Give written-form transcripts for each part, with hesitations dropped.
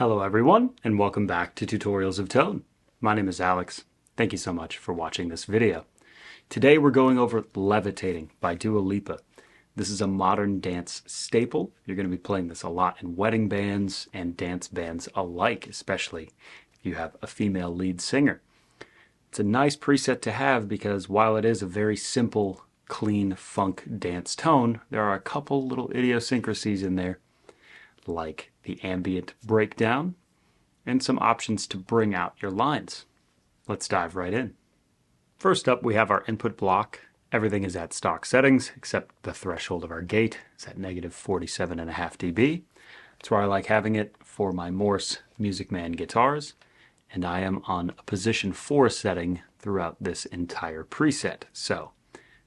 Hello everyone, and welcome back to Tutorials of Tone. My name is Alex. Thank you so much for watching this video. Today we're going over Levitating by Dua Lipa. This is a modern dance staple. You're going to be playing this a lot in wedding bands and dance bands alike, especially if you have a female lead singer. It's a nice preset to have because while it is a very simple, clean funk dance tone, there are a couple little idiosyncrasies in there, like the ambient breakdown and some options to bring out your lines. Let's dive right in. First up, we have our input block. Everything is at stock settings except the threshold of our gate is at negative 47.5 dB. That's where I like having it for my Morse Music Man guitars, and I am on a position 4 setting throughout this entire preset. So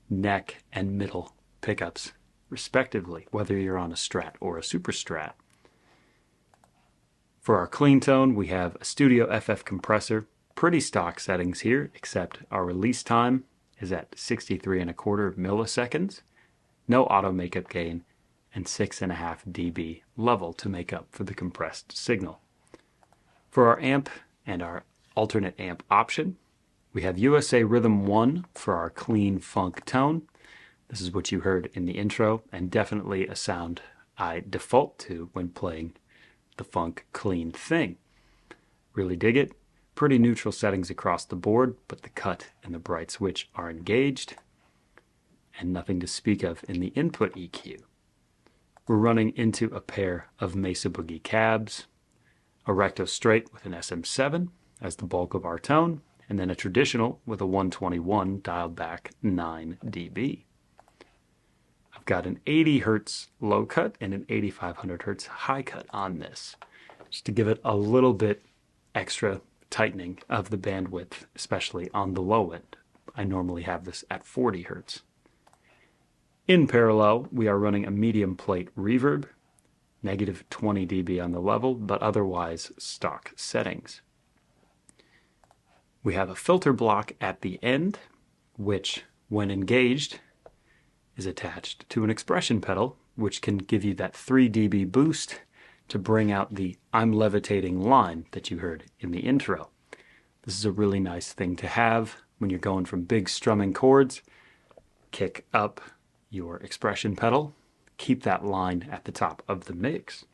neck and middle pickups respectively, whether you're on a Strat or a Super Strat. For our clean tone, we have a Studio FF compressor. Pretty stock settings here, except our release time is at 63.25 milliseconds, no auto makeup gain, and 6.5 dB level to make up for the compressed signal. For our amp and our alternate amp option, we have USA Rhythm 1 for our clean funk tone. This is what you heard in the intro, and definitely a sound I default to when playing the funk clean thing. Really dig it. Pretty neutral settings across the board, but the cut and the bright switch are engaged, and nothing to speak of in the input EQ. We're running into a pair of Mesa Boogie cabs, a recto straight with an SM7 as the bulk of our tone, and then a traditional with a 121 dialed back 9 dB. I've got an 80 Hz low cut and an 8500 Hz high cut on this, just to give it a little bit extra tightening of the bandwidth, especially on the low end. I normally have this at 40 Hz. In parallel, we are running a medium plate reverb, negative 20 dB on the level, but otherwise stock settings. We have a filter block at the end, which, when engaged, is attached to an expression pedal, which can give you that 3 dB boost to bring out the "I'm levitating" line that you heard in the intro. This is a really nice thing to have when you're going from big strumming chords. Kick up your expression pedal, keep that line at the top of the mix.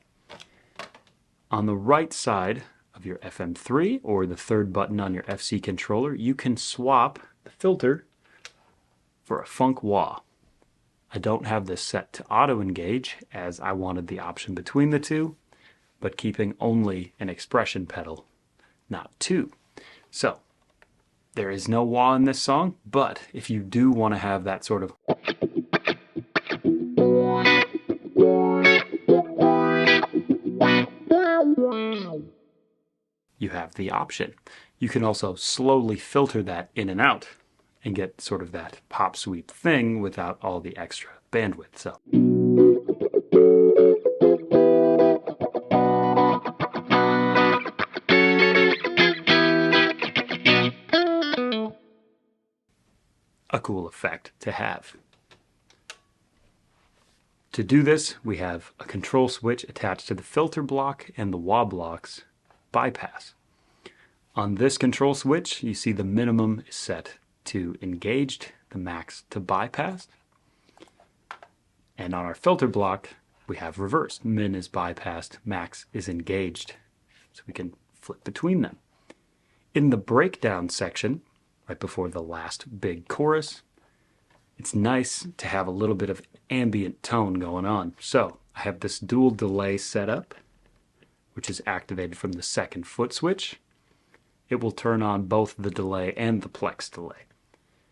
On the right side of your FM3 or the third button on your FC controller, you can swap the filter for a funk wah. I don't have this set to auto engage as I wanted the option between the two, but keeping only an expression pedal, not two. So there is no wah in this song, but if you do want to have that sort of you have the option. You can also slowly filter that in and out and get sort of that pop sweep thing without all the extra bandwidth. So a cool effect to have. To do this, we have a control switch attached to the filter block and the wah block's bypass. On this control switch, you see the minimum is set to engaged, the max to bypassed. And on our filter block, we have reversed. Min is bypassed, max is engaged. So we can flip between them. In the breakdown section, right before the last big chorus, it's nice to have a little bit of ambient tone going on. So I have this dual delay set up, which is activated from the second foot switch. It will turn on both the delay and the plex delay.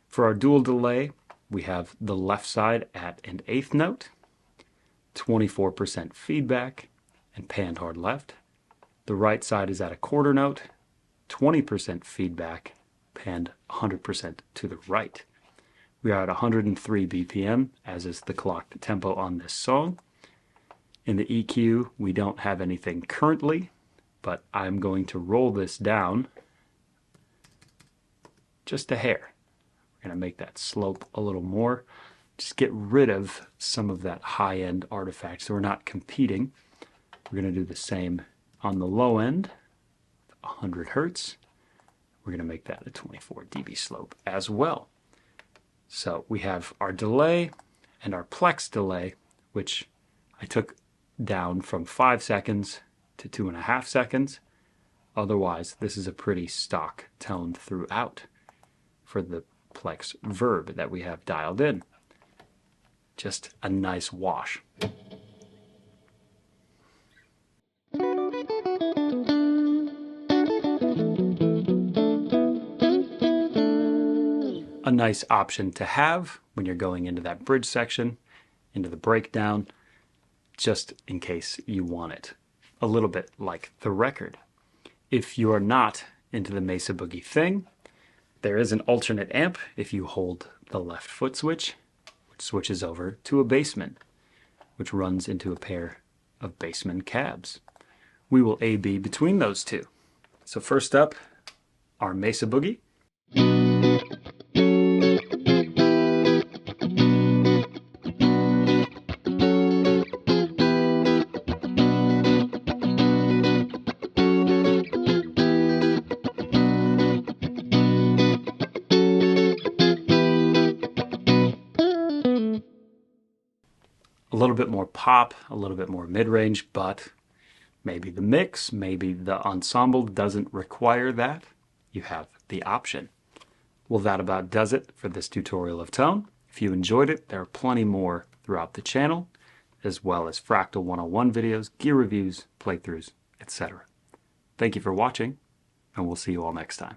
For our dual delay, we have the left side at an eighth note, 24% feedback, and panned hard left. The right side is at a quarter note, 20% feedback, panned 100% to the right. We are at 103 BPM, as is the clocked tempo on this song. In the EQ, we don't have anything currently, but I'm going to roll this down just a hair. We're going to make that slope a little more. Just get rid of some of that high-end artifact so we're not competing. We're going to do the same On the low end, 100 Hertz, we're going to make that a 24 dB slope as well. So we have our delay and our plex delay, which I took down from 5 seconds to 2.5 seconds. Otherwise, this is a pretty stock tone throughout for the plex verb that we have dialed in. Just a nice wash. A nice option to have when you're going into that bridge section, into the breakdown, just in case you want it. A little bit like the record. If you are not into the Mesa Boogie thing, there is an alternate amp if you hold the left foot switch, which switches over to a Bassman, which runs into a pair of Bassman cabs. We will A/B between those two. So first up, our Mesa Boogie. A little bit more pop, a little bit more mid-range, but maybe the mix, maybe the ensemble doesn't require that. You have the option. Well, that about does it for this tutorial of tone. If you enjoyed it, there are plenty more throughout the channel, as well as Fractal 101 videos, gear reviews, playthroughs, etc. Thank you for watching, and we'll see you all next time.